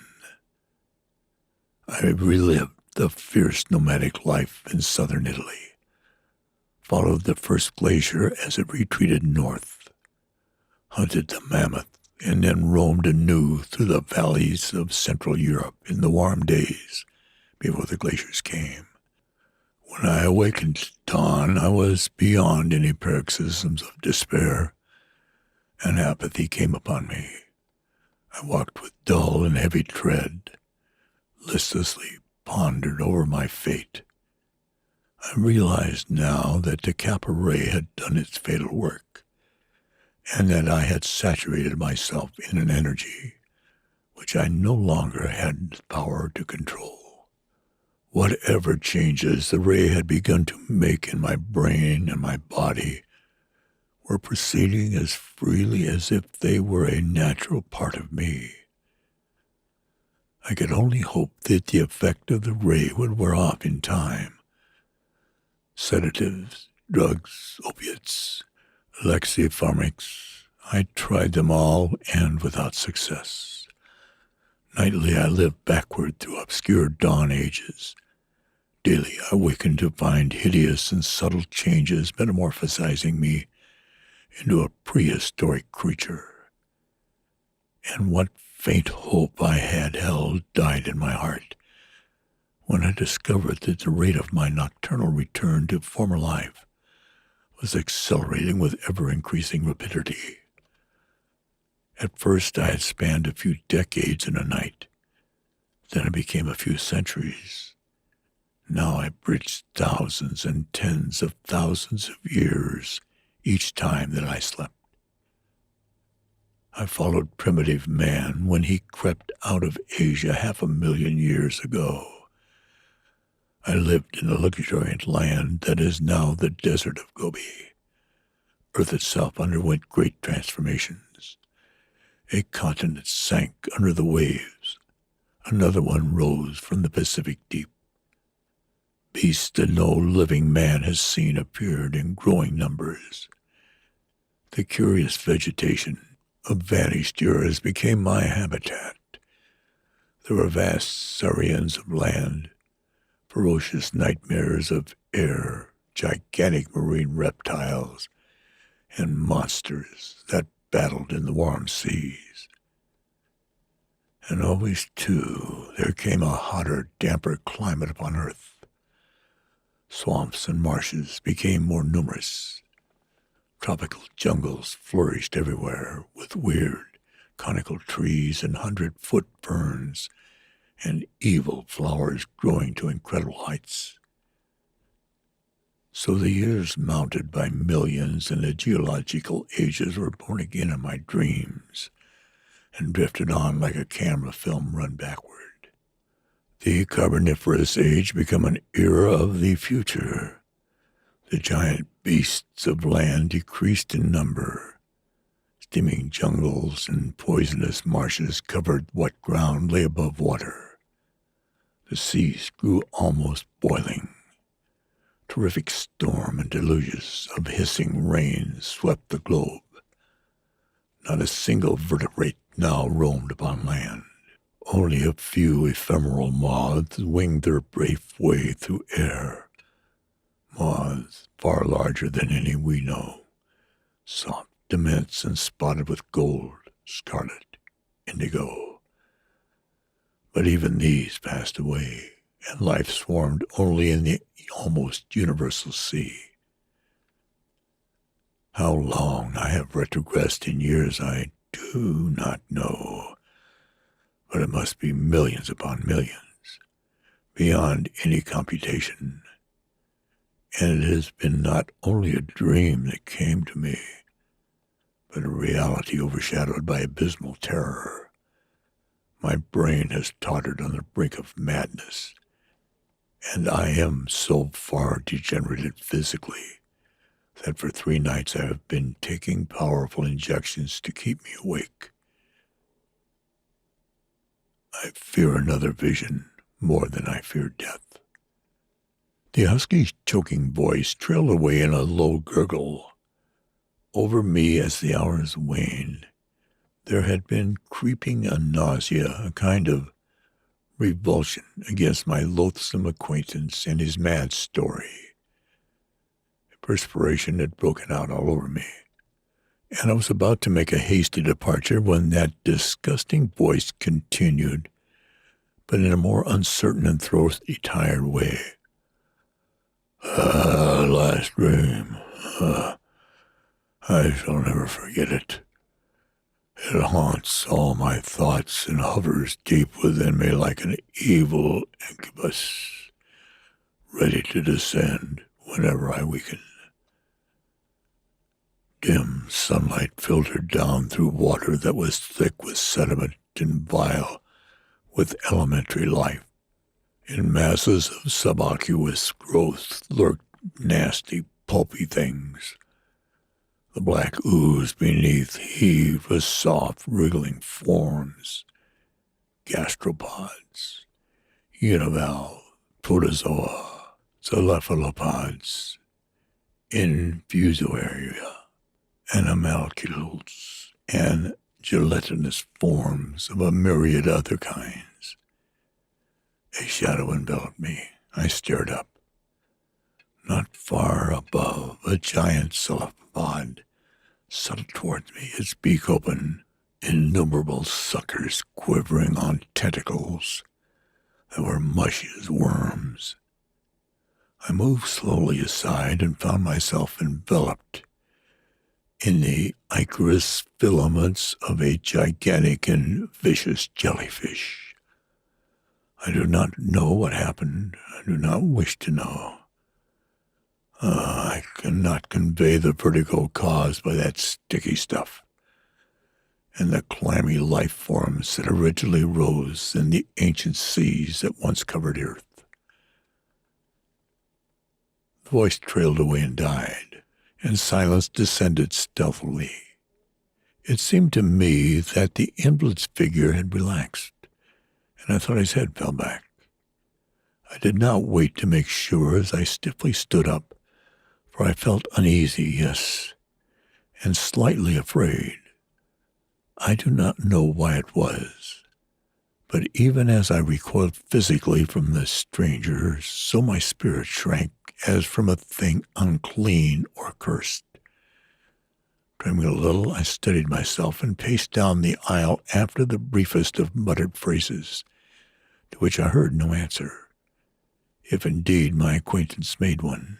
I relived the fierce nomadic life in southern Italy, followed the first glacier as it retreated north, hunted the mammoth, and then roamed anew through the valleys of Central Europe in the warm days before the glaciers came. When I awakened at dawn, I was beyond any paroxysms of despair, and apathy came upon me. I walked with dull and heavy tread, listlessly pondered over my fate. I realized now that the Kappa-ray had done its fatal work, and that I had saturated myself in an energy which I no longer had the power to control. Whatever changes the ray had begun to make in my brain and my body were proceeding as freely as if they were a natural part of me. I could only hope that the effect of the ray would wear off in time. Sedatives, drugs, opiates, lexipharmacs, I tried them all, and without success. Nightly I lived backward through obscure dawn ages. Daily I wakened to find hideous and subtle changes metamorphosizing me into a prehistoric creature. and what faint hope I had held died in my heart when I discovered that the rate of my nocturnal return to former life was accelerating with ever-increasing rapidity. At first I had spanned a few decades in a night. Then it became a few centuries. Now I bridged thousands and tens of thousands of years each time that I slept. I followed primitive man when he crept out of Asia 500,000 years ago. I lived in a luxuriant land that is now the desert of Gobi. Earth itself underwent great transformations. A continent sank under the waves. Another one rose from the Pacific deep. Beasts that no living man has seen appeared in growing numbers. The curious vegetation of vanished eras became my habitat. There were vast saurians of land, ferocious nightmares of air, gigantic marine reptiles, and monsters that battled in the warm seas. And always, too, there came a hotter, damper climate upon Earth. Swamps and marshes became more numerous. Tropical jungles flourished everywhere with weird, conical trees and 100-foot ferns and evil flowers growing to incredible heights. So the years mounted by millions and the geological ages were born again in my dreams and drifted on like a camera film run backward. The Carboniferous Age became an era of the future. The giant beasts of land decreased in number. Steaming jungles and poisonous marshes covered what ground lay above water. The seas grew almost boiling. Terrific storm and deluges of hissing rain swept the globe. Not a single vertebrate now roamed upon land. Only a few ephemeral moths winged their brave way through air. Moths far larger than any we know, soft, immense, and spotted with gold, scarlet, indigo. But even these passed away, and life swarmed only in the almost universal sea. How long I have retrogressed in years I do not know, but it must be millions upon millions, beyond any computation. And it has been not only a dream that came to me, but a reality overshadowed by abysmal terror. My brain has tottered on the brink of madness, and I am so far degenerated physically that for 3 nights I have been taking powerful injections to keep me awake. I fear another vision more than I fear death. The husky, choking voice trailed away in a low gurgle. Over me as the hours waned, there had been creeping a nausea, a kind of revulsion against my loathsome acquaintance and his mad story. Perspiration had broken out all over me, and I was about to make a hasty departure when that disgusting voice continued, but in a more uncertain and throaty, tired way. Last dream. I shall never forget it. It haunts all my thoughts and hovers deep within me like an evil incubus, ready to descend whenever I weaken. Dim sunlight filtered down through water that was thick with sediment and vile with elementary life. In masses of subaqueous growth lurked nasty, pulpy things. The black ooze beneath heaved with soft, wriggling forms, gastropods, univalve, protozoa, cephalopods, infusoria, animalcules, and gelatinous forms of a myriad other kinds. A shadow enveloped me. I stared up. Not far above, a giant cephalopod settled towards me, its beak open, innumerable suckers quivering on tentacles that were mushy as worms. I moved slowly aside and found myself enveloped in the ichorous filaments of a gigantic and vicious jellyfish. I do not know what happened. I do not wish to know. I cannot convey the vertigo caused by that sticky stuff and the clammy life forms that originally rose in the ancient seas that once covered earth. The voice trailed away and died, and silence descended stealthily. It seemed to me that the invalid's figure had relaxed, and I thought his head fell back. I did not wait to make sure as I stiffly stood up, for I felt uneasy, yes, and slightly afraid. I do not know why it was, but even as I recoiled physically from the stranger, so my spirit shrank as from a thing unclean or cursed. Trembling a little, I steadied myself and paced down the aisle after the briefest of muttered phrases, to which I heard no answer, if indeed my acquaintance made one.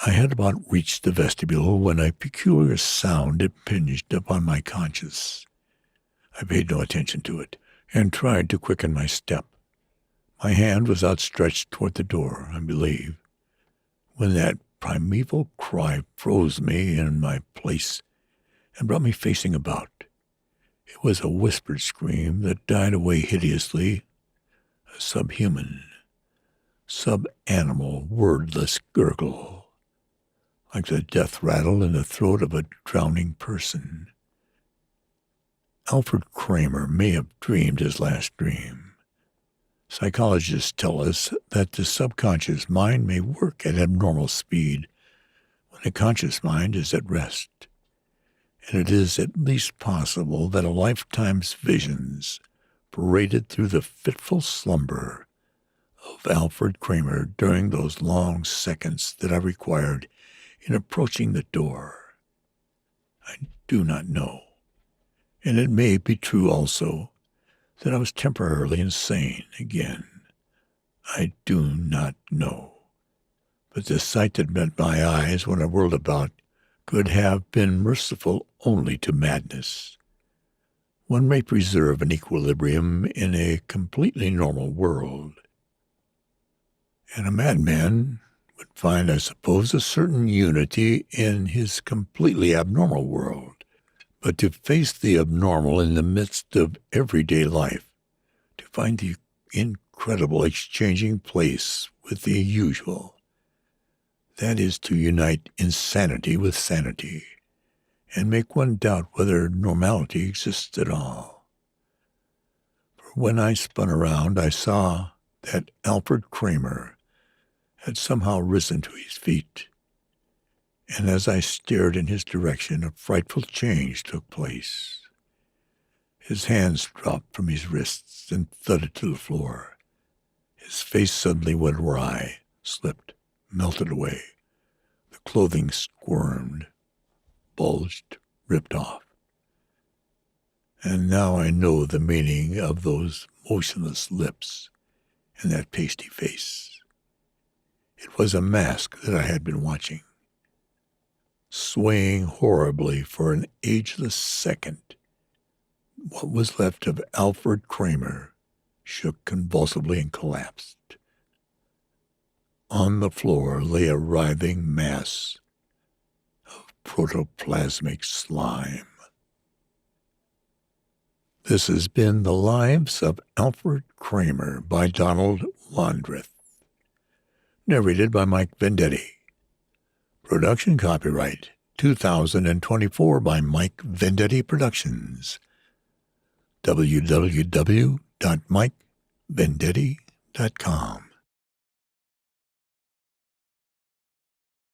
I had about reached the vestibule when a peculiar sound impinged upon my conscience. I paid no attention to it, and tried to quicken my step. My hand was outstretched toward the door, I believe, when that primeval cry froze me in my place and brought me facing about. It was a whispered scream that died away hideously, a subhuman, sub-animal, wordless gurgle, like the death rattle in the throat of a drowning person. Alfred Kramer may have dreamed his last dream. Psychologists tell us that the subconscious mind may work at abnormal speed when the conscious mind is at rest, and it is at least possible that a lifetime's visions paraded through the fitful slumber of Alfred Kramer during those long seconds that I required in approaching the door. I do not know, and it may be true also that I was temporarily insane again. I do not know. But the sight that met my eyes when I whirled about could have been merciful only to madness. One may preserve an equilibrium in a completely normal world, and a madman would find, I suppose, a certain unity in his completely abnormal world. But to face the abnormal in the midst of everyday life, to find the incredible exchanging place with the usual, that is to unite insanity with sanity, and make one doubt whether normality exists at all. For when I spun around, I saw that Alfred Kramer had somehow risen to his feet, and as I stared in his direction, a frightful change took place. His hands dropped from his wrists and thudded to the floor. His face suddenly went awry, slipped, melted away. The clothing squirmed, bulged, ripped off. And now I know the meaning of those motionless lips and that pasty face. It was a mask that I had been watching. Swaying horribly for an ageless second, what was left of Alfred Kramer shook convulsively and collapsed. On the floor lay a writhing mass of protoplasmic slime. This has been The Lives of Alfred Kramer by Donald Wandrith, narrated by Mike Vendetti. Production copyright 2024 by Mike Vendetti Productions. www.mikevendetti.com